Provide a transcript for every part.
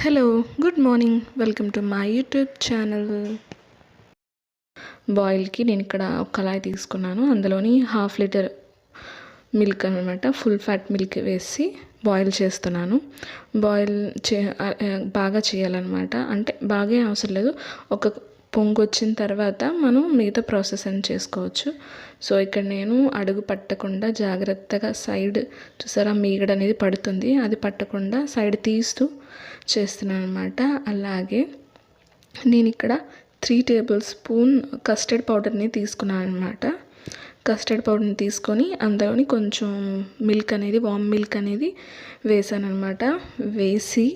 Hello, good morning. Welcome to my YouTube channel. బాయిల్కి నేను ఇక్కడ ఒక కళాయి తీసుకున్నాను. అందులోని 1/2 లీటర్ మిల్క్ అనమాట, ఫుల్ ఫ్యాట్ మిల్క్ వేసి బాయిల్ చేస్తున్నాను. బాయిల్ బాగా చేయాలన్నమాట. అంటే బాగా అవసరం లేదు, ఒక పొంగు వచ్చిన తర్వాత మనం మిగతా ప్రాసెస్ అని చేసుకోవచ్చు. సో ఇక్కడ నేను అడుగు పట్టకుండా జాగ్రత్తగా సైడ్ చూసారా, మీగడ అనేది పడుతుంది, అది పట్టకుండా సైడ్ తీస్తూ చేస్తున్నాను అనమాట. అలాగే నేను ఇక్కడ 3 టేబుల్ స్పూన్ కస్టర్డ్ పౌడర్ని తీసుకున్నాను అనమాట. కస్టర్డ్ పౌడర్ని తీసుకొని అందులోని కొంచెం మిల్క్ అనేది, వామ్ మిల్క్ అనేది వేసాను అనమాట. వేసి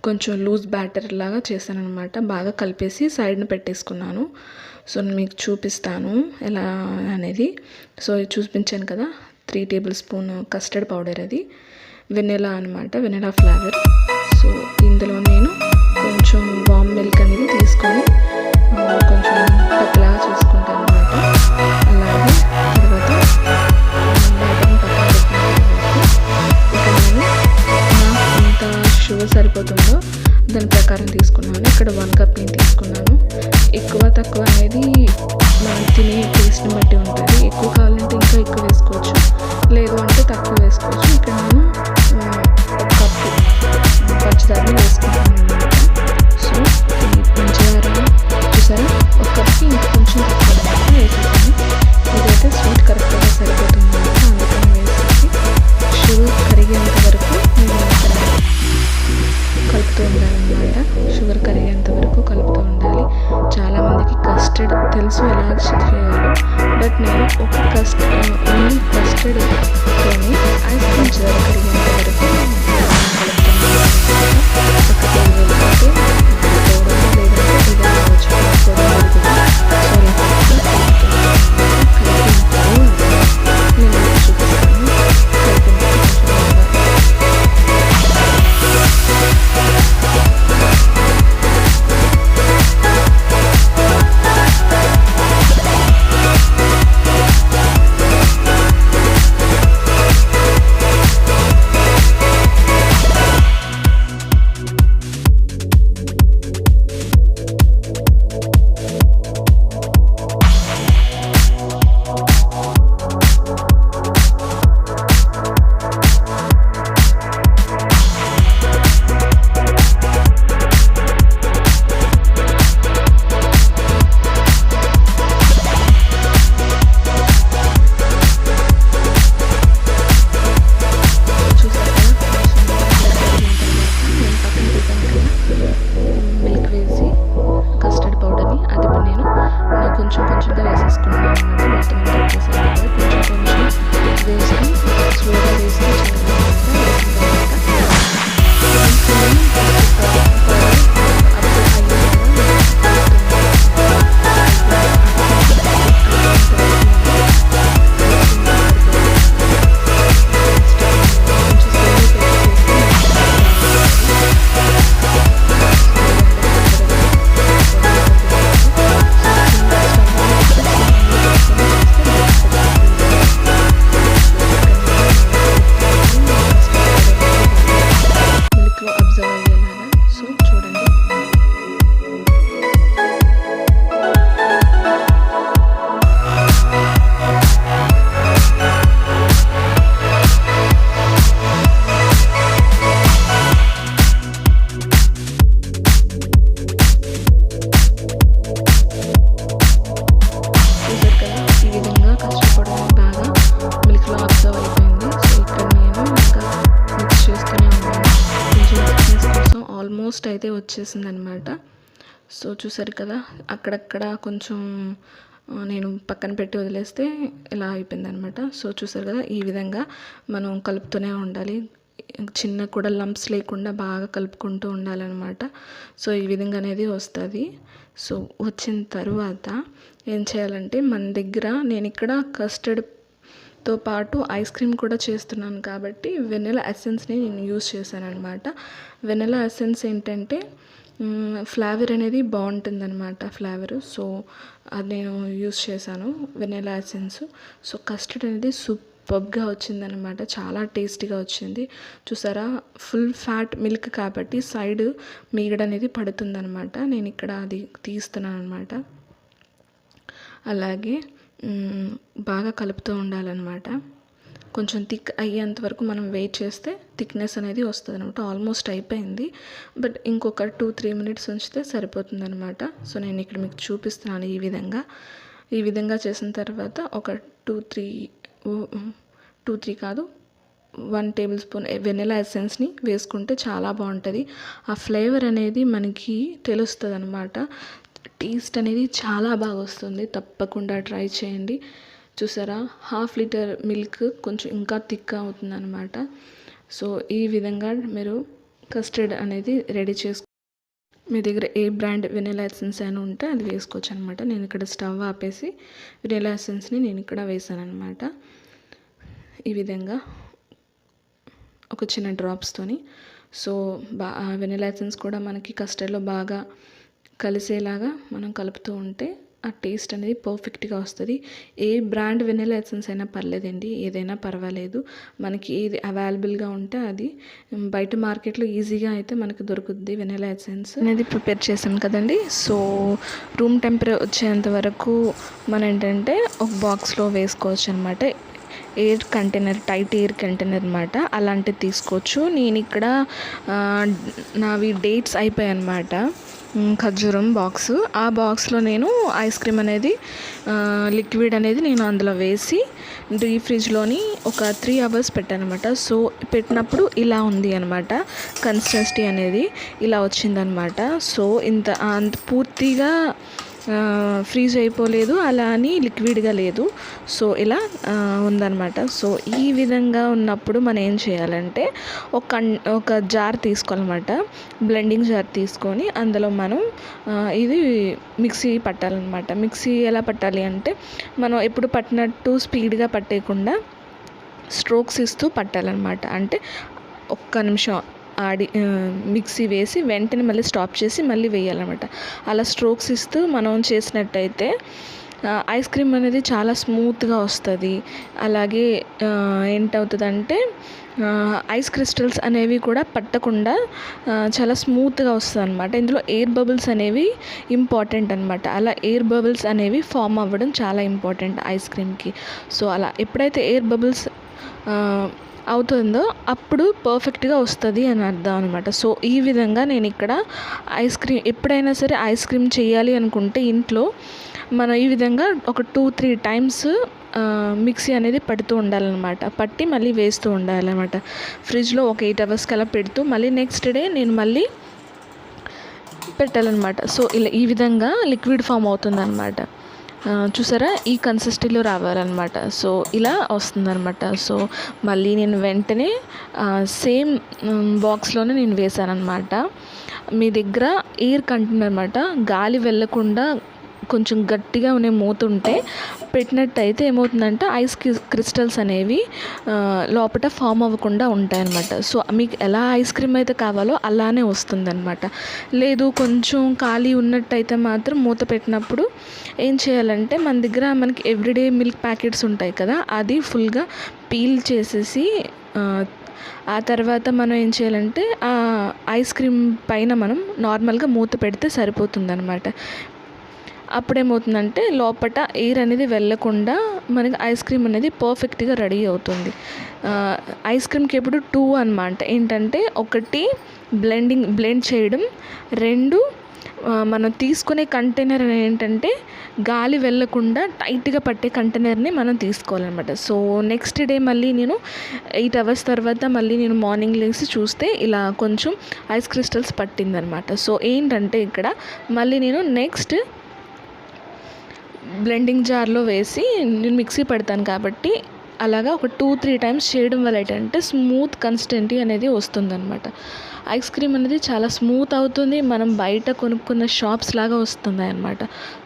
కొంచెం లూజ్ బ్యాటర్ లాగా చేశాను అనమాట. బాగా కలిపేసి సైడ్ని పెట్టేసుకున్నాను. సో మీకు చూపిస్తాను ఎలా అనేది. సో చూపించాను కదా, 3 టేబుల్ స్పూన్ కస్టర్డ్ పౌడర్, అది వెనిలా అనమాట, వెనిలా ఫ్లేవర్. సో ఇందులో నేను కొంచెం వామ్ మిల్క్ అనేది తీసుకొని కొంచెం పక్కలాగా చేసుకుంటాను అనమాట. అలాగే తర్వాత బ్యాటర్ని పక్కన పెట్టిన తర్వాత ఇక్కడ నేను నాకు ఎంత షుగర్ సరిపోతుందో దాని ప్రకారం తీసుకున్నాను. ఇక్కడ 1 కప్ నేను తీసుకున్నాను. ఎక్కువ తక్కువ అనేది మనం తినే టేస్ట్ని బట్టి ఉంటుంది. ఎక్కువ కావాలంటే ఇంకా ఎక్కువ వేసుకోవచ్చు, లేదు అంటే తక్కువ వేసుకోవచ్చు. ఇక్కడ నేను 1 కప్పు పంచదారని వేసుకుంటాను అనమాట. సో ఈ పంచదార చూసారా, 1 కప్కి ఇంకా కొంచెం తక్కువ వేసేసాను. ఇదైతే స్వీట్ కరెక్ట్గా సరిపోతుంది అనమాట. అందుకని వేసేసి షుగర్ కరిగేంత వరకు నేను కలుపుతూ ఉండాలన్నమాట. షుగర్ కరిగేంత వరకు కలుపుతూ ఉండాలి. చాలామందికి కస్టర్డ్ తెలుసు ఎలా చేయాలో, బట్ నేను ఒక ఓన్లీ కస్టర్డ్తోని ఐస్ పంచదార కరిగేంత వరకు ఆల్మోస్ట్ అయితే వచ్చేసింది అనమాట. సో చూసారు కదా, అక్కడక్కడ కొంచెం నేను పక్కన పెట్టి వదిలేస్తే ఇలా అయిపోయింది అనమాట. సో చూసారు కదా, ఈ విధంగా మనం కలుపుతూనే ఉండాలి. చిన్న కూడా లంప్స్ లేకుండా బాగా కలుపుకుంటూ ఉండాలన్నమాట. సో ఈ విధంగా అనేది వస్తుంది. సో వచ్చిన తర్వాత ఏం చేయాలంటే, మన దగ్గర నేను ఇక్కడ కస్టర్డ్తో పాటు ఐస్ క్రీమ్ కూడా చేస్తున్నాను కాబట్టి వెనిలా ఎసెన్స్ని నేను యూస్ చేశాను అనమాట. వెనిలా ఎసెన్స్ ఏంటంటే ఫ్లేవర్ అనేది బాగుంటుందన్నమాట, ఫ్లేవరు. సో అది నేను యూస్ చేశాను వెనిలా ఎసెన్స్. సో కస్టర్డ్ అనేది సూపర్గా వచ్చిందనమాట. చాలా టేస్టీగా వచ్చింది. చూసారా, ఫుల్ ఫ్యాట్ మిల్క్ కాబట్టి సైడ్ మీగడ అనేది పడుతుందనమాట. నేను ఇక్కడ అది తీస్తున్నాను అనమాట. అలాగే బాగా కలుపుతూ ఉండాలన్నమాట. కొంచెం థిక్ అయ్యేంత వరకు మనం వెయిట్ చేస్తే థిక్నెస్ అనేది వస్తుంది అనమాట. ఆల్మోస్ట్ అయిపోయింది, బట్ ఇంకొక 2-3 మినిట్స్ ఉంచితే సరిపోతుంది అనమాట. సో నేను ఇక్కడ మీకు చూపిస్తున్నాను. ఈ విధంగా చేసిన తర్వాత ఒక 2-3 కాదు 1 టేబుల్ స్పూన్ వెనిలా ఎసెన్స్ని వేసుకుంటే చాలా బాగుంటుంది. ఆ ఫ్లేవర్ అనేది మనకి తెలుస్తుంది అనమాట. టేస్ట్ అనేది చాలా బాగా వస్తుంది. తప్పకుండా ట్రై చేయండి. చూసారా, 1/2 లీటర్ మిల్క్ కొంచెం ఇంకా థిక్గా అవుతుంది అనమాట. సో ఈ విధంగా మీరు కస్టర్డ్ అనేది రెడీ మీ దగ్గర ఏ బ్రాండ్ వెనిలా ఎసెన్స్ అయినా ఉంటే అది వేసుకోవచ్చు అనమాట. నేను ఇక్కడ స్టవ్ ఆపేసి వెనిలా ఎసెన్స్ని నేను ఇక్కడ వేసాను అనమాట. ఈ విధంగా ఒక చిన్న డ్రాప్స్తోని. సో వెనిలా ఎసెన్స్ కూడా మనకి కస్టర్డ్లో బాగా కలిసేలాగా మనం కలుపుతూ ఉంటే ఆ టేస్ట్ అనేది పర్ఫెక్ట్గా వస్తుంది. ఏ బ్రాండ్ వెనిలా ఎసెన్స్ అయినా పర్లేదండి, ఏదైనా పర్వాలేదు. మనకి ఏది అవైలబుల్గా ఉంటే అది. బయట మార్కెట్లో ఈజీగా అయితే మనకు దొరుకుద్ది వెనిలా ఎసెన్స్ అనేది. ప్రిపేర్ చేసాం కదండి. సో రూమ్ టెంపరేచర్ వచ్చేంత వరకు మనం ఏంటంటే ఒక బాక్స్లో వేసుకోవచ్చు అనమాట. Air container, tight air container అనమాట, అలాంటిది తీసుకోవచ్చు. నేను ఇక్కడ నావి డేట్స్ అయిపోయాయి అనమాట. ఖర్జూరం బాక్స్, ఆ బాక్స్లో నేను ఐస్ క్రీమ్ అనేది లిక్విడ్ అనేది నేను అందులో వేసి డీప్ ఫ్రిడ్జ్లోని ఒక 3 అవర్స్ పెట్టాను అనమాట. సో పెట్టినప్పుడు ఇలా ఉంది అనమాట. కన్సిస్టెన్సీ అనేది ఇలా వచ్చిందనమాట. సో అంత పూర్తిగా ఫ్రీజ్ అయిపోలేదు, అలా అని లిక్విడ్గా లేదు. సో ఇలా ఉందన్నమాట. సో ఈ విధంగా ఉన్నప్పుడు మనం ఏం చేయాలంటే ఒక జార్ తీసుకోవాలన్నమాట. బ్లెండింగ్ జార్ తీసుకొని అందులో మనం ఇది మిక్సీ పట్టాలన్నమాట. మిక్సీ ఎలా పట్టాలి అంటే మనం ఎప్పుడు పట్టినట్టు స్పీడ్గా పట్టేయకుండా స్ట్రోక్స్ ఇస్తూ పట్టాలన్నమాట. అంటే ఒక్క నిమిషం మిక్సీ వేసి వెంటనే మళ్ళీ స్టాప్ చేసి మళ్ళీ వేయాలన్నమాట. అలా స్ట్రోక్స్ ఇస్తూ మనం చేసినట్టయితే ఐస్ క్రీమ్ అనేది చాలా స్మూత్గా వస్తుంది. అలాగే ఏంటవుతుందంటే ఐస్ క్రిస్టల్స్ అనేవి కూడా పట్టకుండా చాలా స్మూత్గా వస్తుంది అనమాట. ఇందులో ఎయిర్ బబుల్స్ అనేవి ఇంపార్టెంట్ అనమాట. అలా ఎయిర్ బబుల్స్ అనేవి ఫామ్ అవ్వడం చాలా ఇంపార్టెంట్ ఐస్ క్రీమ్కి. సో అలా ఎప్పుడైతే ఎయిర్ బబుల్స్ అవుతుందో అప్పుడు పర్ఫెక్ట్గా వస్తుంది అని అర్థం అనమాట. సో ఈ విధంగా నేను ఇక్కడ ఐస్ క్రీమ్ ఎప్పుడైనా సరే ఐస్ క్రీమ్ చేయాలి అనుకుంటే ఇంట్లో మనం ఈ విధంగా ఒక 2-3 టైమ్స్ మిక్సీ అనేది పడుతూ ఉండాలన్నమాట. పట్టి మళ్ళీ వేస్తూ ఉండాలన్నమాట. ఫ్రిడ్జ్లో ఒక 8 అవర్స్కి అలా పెడుతూ మళ్ళీ నెక్స్ట్ డే నేను మళ్ళీ పెట్టాలన్నమాట. సో ఇలా ఈ విధంగా లిక్విడ్ ఫామ్ అవుతుందన్నమాట. చూసారా, ఈ కన్సిస్టెన్సీలో రావాలన్నమాట. సో ఇలా వస్తుందన్నమాట. సో మళ్ళీ నేను వెంటనే సేమ్ బాక్స్లోనే నేను వేసాను అనమాట. మీ దగ్గర ఎయిర్ కంటైనర్ అనమాట, గాలి వెళ్ళకుండా కొంచెం గట్టిగా ఉండే మూత ఉంటే పెట్టినట్టయితే ఏమవుతుందంటే ఐస్ క్రిస్టల్స్ అనేవి లోపల ఫామ్ అవ్వకుండా ఉంటాయన్నమాట. సో మీకు ఎలా ఐస్ క్రీమ్ అయితే కావాలో అలానే వస్తుందన్నమాట. లేదు కొంచెం ఖాళీ ఉన్నట్టయితే మాత్రం మూత పెట్టినప్పుడు ఏం చేయాలంటే మన దగ్గర మనకి ఎవ్రీడే మిల్క్ ప్యాకెట్స్ ఉంటాయి కదా, అది ఫుల్గా పీల్ చేసేసి ఆ తర్వాత మనం ఏం చేయాలంటే ఆ ఐస్ క్రీమ్ పైన మనం నార్మల్గా మూత పెడితే సరిపోతుందన్నమాట. అప్పుడేమవుతుందంటే లోపల ఎయిర్ అనేది వెళ్ళకుండా మనకి ఐస్ క్రీమ్ అనేది పర్ఫెక్ట్గా రెడీ అవుతుంది. ఐస్ క్రీమ్కి ఎప్పుడు 2 అన్నమాట. ఏంటంటే ఒకటి బ్లెండ్ చేయడం, 2 మనం తీసుకునే కంటైనర్ ఏంటంటే గాలి వెళ్ళకుండా టైట్గా పట్టే కంటైనర్ని మనం తీసుకోవాలన్నమాట. సో నెక్స్ట్ డే మళ్ళీ నేను 8 అవర్స్ తర్వాత మళ్ళీ నేను మార్నింగ్ లేసి చూస్తే ఇలా కొంచెం ఐస్ క్రిస్టల్స్ పట్టిందనమాట. సో ఏంటంటే ఇక్కడ మళ్ళీ నేను నెక్స్ట్ బ్లెండింగ్ జార్లో వేసి నేను మిక్సీ పెడతాను కాబట్టి అలాగా ఒక 2-3 టైమ్స్ చేయడం వల్ల ఏంటంటే స్మూత్ కన్సిస్టెన్సీ అనేది వస్తుందన్నమాట. ఐస్ క్రీమ్ అనేది చాలా స్మూత్ అవుతుంది, మనం బయట కొనుక్కున్న షాప్స్ లాగా వస్తుంది అన్నమాట.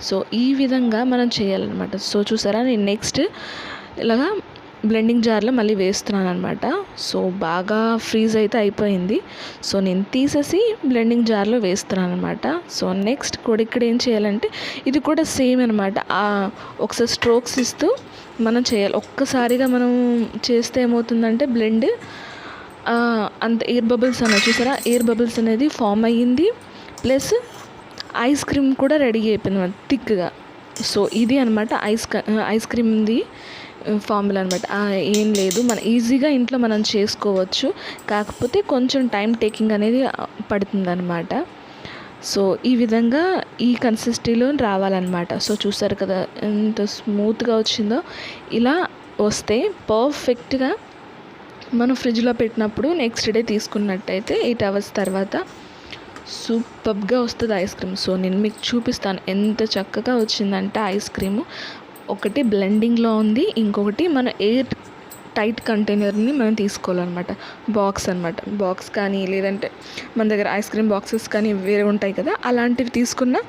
సో ఈ విధంగా మనం చేయాలన్నమాట. సో చూసారా, నేను నెక్స్ట్ ఇలాగా బ్లెండింగ్ జార్లో మళ్ళీ వేస్తున్నాను అనమాట. సో బాగా ఫ్రీజ్ అయితే అయిపోయింది. సో నేను తీసేసి బ్లెండింగ్ జార్లో వేస్తున్నాను అనమాట. సో నెక్స్ట్ కూడా ఇక్కడ ఏం చేయాలంటే ఇది కూడా సేమ్ అనమాట. ఒకసారి స్ట్రోక్స్ ఇస్తూ మనం చేయాలి. ఒక్కసారిగా మనం చేస్తే ఏమవుతుందంటే బ్లెండ్ అంత ఎయిర్ బబుల్స్ అనేది చూసారా, ఎయిర్ బబుల్స్ అనేది ఫామ్ అయ్యింది, ప్లస్ ఐస్ క్రీమ్ కూడా రెడీ అయిపోయింది మనకి థిక్గా. సో ఇది అనమాట ఐస్ క్రీమ్ది ఫార్ములా అనమాట. ఏం లేదు, మన ఈజీగా ఇంట్లో మనం చేసుకోవచ్చు, కాకపోతే కొంచెం టైం టేకింగ్ అనేది పడుతుంది అనమాట. సో ఈ విధంగా ఈ కన్సిస్టెన్సీలో రావాలన్నమాట. సో చూసారు కదా ఎంత స్మూత్గా వచ్చిందో. ఇలా వస్తే పర్ఫెక్ట్గా మనం ఫ్రిడ్జ్లో పెట్టినప్పుడు నెక్స్ట్ డే తీసుకున్నట్టయితే 8 hours తర్వాత సూపర్గా వస్తుంది ఐస్ క్రీమ్. సో నేను మీకు చూపిస్తాను ఎంత చక్కగా వచ్చిందంటే ఐస్ క్రీము. ఒకటి బ్లెండింగ్లో ఉంది, ఇంకొకటి మన ఎయిర్ టైట్ కంటైనర్ని మనం తీసుకోవాలన్నమాట. బాక్స్ కానీ లేదంటే మన దగ్గర ఐస్ క్రీమ్ బాక్సెస్ కానీ వేరే ఉంటాయి కదా, అలాంటివి తీసుకున్నా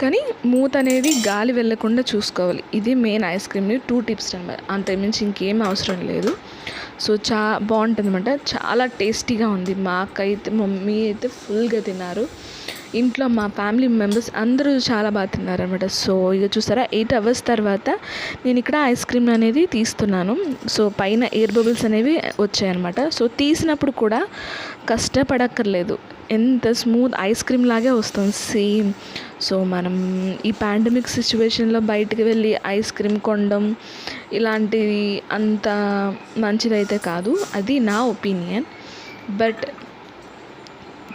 కానీ మూత అనేది గాలి వెళ్ళకుండా చూసుకోవాలి. ఇది మెయిన్ ఐస్ క్రీమ్ని 2 tips అనమాట, అంతకుమించి ఇంకేం అవసరం లేదు. సో బాగుంటుంది అనమాట, చాలా టేస్టీగా ఉంది. మాకైతే మమ్మీ అయితే ఫుల్గా తిన్నారు, ఇంట్లో మా ఫ్యామిలీ మెంబర్స్ అందరూ చాలా బాగా తిన్నారు అనమాట. సో ఇక చూసారా 8 hours తర్వాత నేను ఇక్కడ ఐస్ క్రీమ్ అనేది తీస్తున్నాను. సో పైన ఎయిర్ బబుల్స్ అనేవి వచ్చాయన్నమాట. సో తీసినప్పుడు కూడా కష్టపడక్కర్లేదు, ఎంత స్మూత్ ఐస్ క్రీమ్ లాగే వస్తుంది సేమ్. సో మనం ఈ పాండమిక్ సిచ్యువేషన్లో బయటికి వెళ్ళి ఐస్ క్రీమ్ కొనడం ఇలాంటివి అంత మంచిదైతే కాదు, అది నా ఒపీనియన్. బట్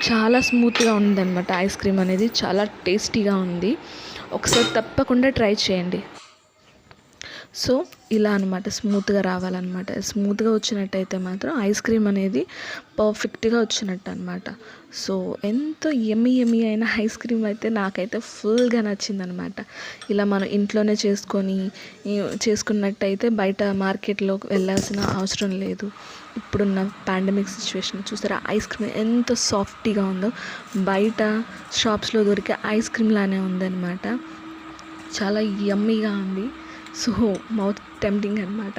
చాలా స్మూత్గా ఉందన్నమాట ఐస్ క్రీమ్ అనేది, చాలా టేస్టీగా ఉంది. ఒకసారి తప్పకుండా ట్రై చేయండి. సో ఇలా అనమాట స్మూత్గా రావాలన్నమాట. స్మూత్గా వచ్చినట్టయితే మాత్రం ఐస్ క్రీమ్ అనేది పర్ఫెక్ట్గా వచ్చినట్టు అనమాట. సో ఎంతో యమ్మీ అయిన ఐస్ క్రీమ్ అయితే నాకైతే ఫుల్గా నచ్చిందనమాట. ఇలా మనం ఇంట్లోనే చేసుకున్నట్టయితే బయట మార్కెట్లోకి వెళ్ళాల్సిన అవసరం లేదు. ఇప్పుడున్న పాండమిక్ సిచ్యువేషన్ చూసారా ఐస్ క్రీమ్ ఎంత సాఫ్టీగా ఉందో, బయట షాప్స్లో దొరికే ఐస్ క్రీమ్ లానే ఉందన్నమాట. చాలా యమ్మీగా ఉంది. సో మౌత్ టెంప్టింగ్ అనమాట.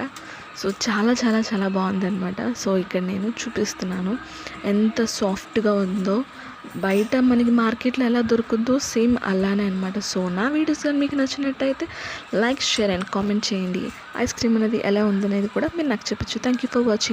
సో చాలా బాగుందన్నమాట. సో ఇక్కడ నేను చూపిస్తున్నాను ఎంత సాఫ్ట్గా ఉందో, బయట మనకి మార్కెట్లో ఎలా దొరుకుతుందో సేమ్ అలానే అనమాట. సో నా వీడియోస్ కానీ మీకు నచ్చినట్టయితే లైక్, షేర్ అండ్ కామెంట్ చేయండి. ఐస్ క్రీమ్ అనేది ఎలా ఉందనేది కూడా మీరు నాకు చెప్పచ్చు. Thank you for watching.